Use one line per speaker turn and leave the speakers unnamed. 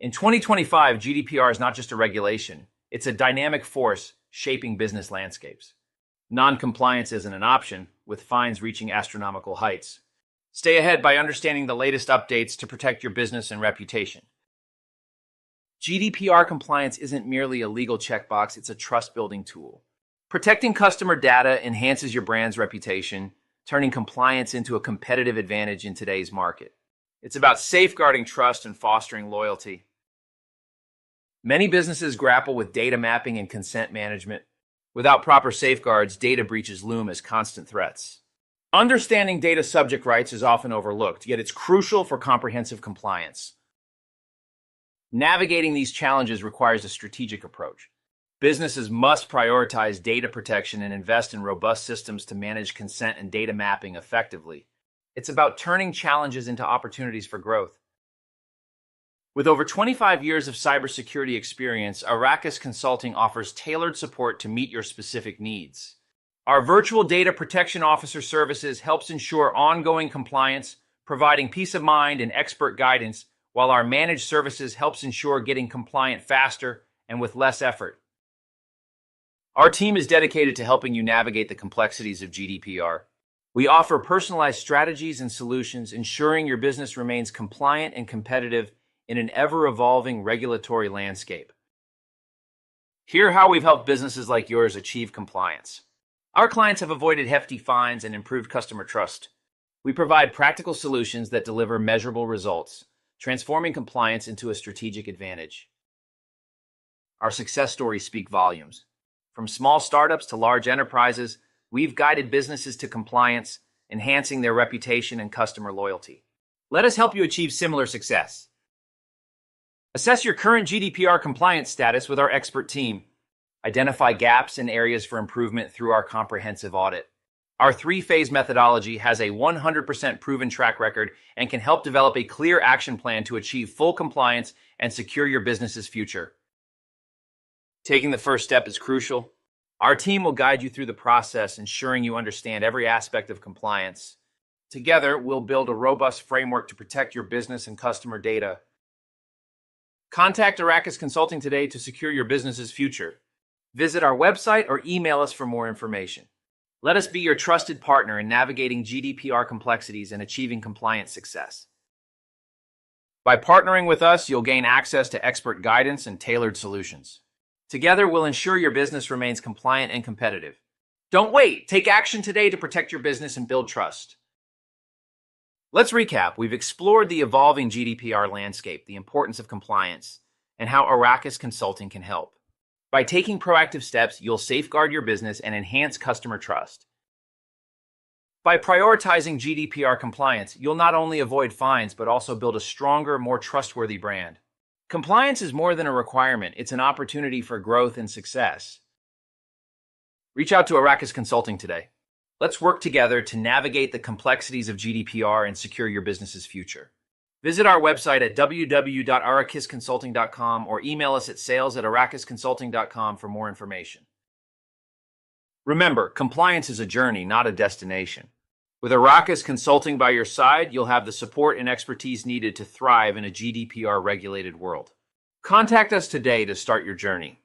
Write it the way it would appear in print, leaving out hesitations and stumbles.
In 2025, GDPR is not just a regulation, it's a dynamic force shaping business landscapes. Non-compliance isn't an option, with fines reaching astronomical heights. Stay ahead by understanding the latest updates to protect your business and reputation. GDPR compliance isn't merely a legal checkbox, it's a trust-building tool. Protecting customer data enhances your brand's reputation, turning compliance into a competitive advantage in today's market. It's about safeguarding trust and fostering loyalty. Many businesses grapple with data mapping and consent management. Without proper safeguards, data breaches loom as constant threats. Understanding data subject rights is often overlooked, yet it's crucial for comprehensive compliance. Navigating these challenges requires a strategic approach. Businesses must prioritize data protection and invest in robust systems to manage consent and data mapping effectively. It's about turning challenges into opportunities for growth. With over 25 years of cybersecurity experience, Arrakis Consulting offers tailored support to meet your specific needs. Our virtual data protection officer services helps ensure ongoing compliance, providing peace of mind and expert guidance, while our managed services helps ensure getting compliant faster and with less effort. Our team is dedicated to helping you navigate the complexities of GDPR. We offer personalized strategies and solutions, ensuring your business remains compliant and competitive in an ever-evolving regulatory landscape. Hear how we've helped businesses like yours achieve compliance. Our clients have avoided hefty fines and improved customer trust. We provide practical solutions that deliver measurable results, transforming compliance into a strategic advantage. Our success stories speak volumes. From small startups to large enterprises, we've guided businesses to compliance, enhancing their reputation and customer loyalty. Let us help you achieve similar success. Assess your current GDPR compliance status with our expert team. Identify gaps and areas for improvement through our comprehensive audit. Our three-phase methodology has a 100% proven track record and can help develop a clear action plan to achieve full compliance and secure your business's future. Taking the first step is crucial. Our team will guide you through the process, ensuring you understand every aspect of compliance. Together, we'll build a robust framework to protect your business and customer data. Contact Arrakis Consulting today to secure your business's future. Visit our website or email us for more information. Let us be your trusted partner in navigating GDPR complexities and achieving compliance success. By partnering with us, you'll gain access to expert guidance and tailored solutions. Together, we'll ensure your business remains compliant and competitive. Don't wait. Take action today to protect your business and build trust. Let's recap. We've explored the evolving GDPR landscape, the importance of compliance, and how Arrakis Consulting can help. By taking proactive steps, you'll safeguard your business and enhance customer trust. By prioritizing GDPR compliance, you'll not only avoid fines, but also build a stronger, more trustworthy brand. Compliance is more than a requirement, it's an opportunity for growth and success. Reach out to Arrakis Consulting today. Let's work together to navigate the complexities of GDPR and secure your business's future. Visit our website at www.arrakisconsulting.com or email us at sales@arrakisconsulting.com for more information. Remember, compliance is a journey, not a destination. With Arrakis Consulting by your side, you'll have the support and expertise needed to thrive in a GDPR-regulated world. Contact us today to start your journey.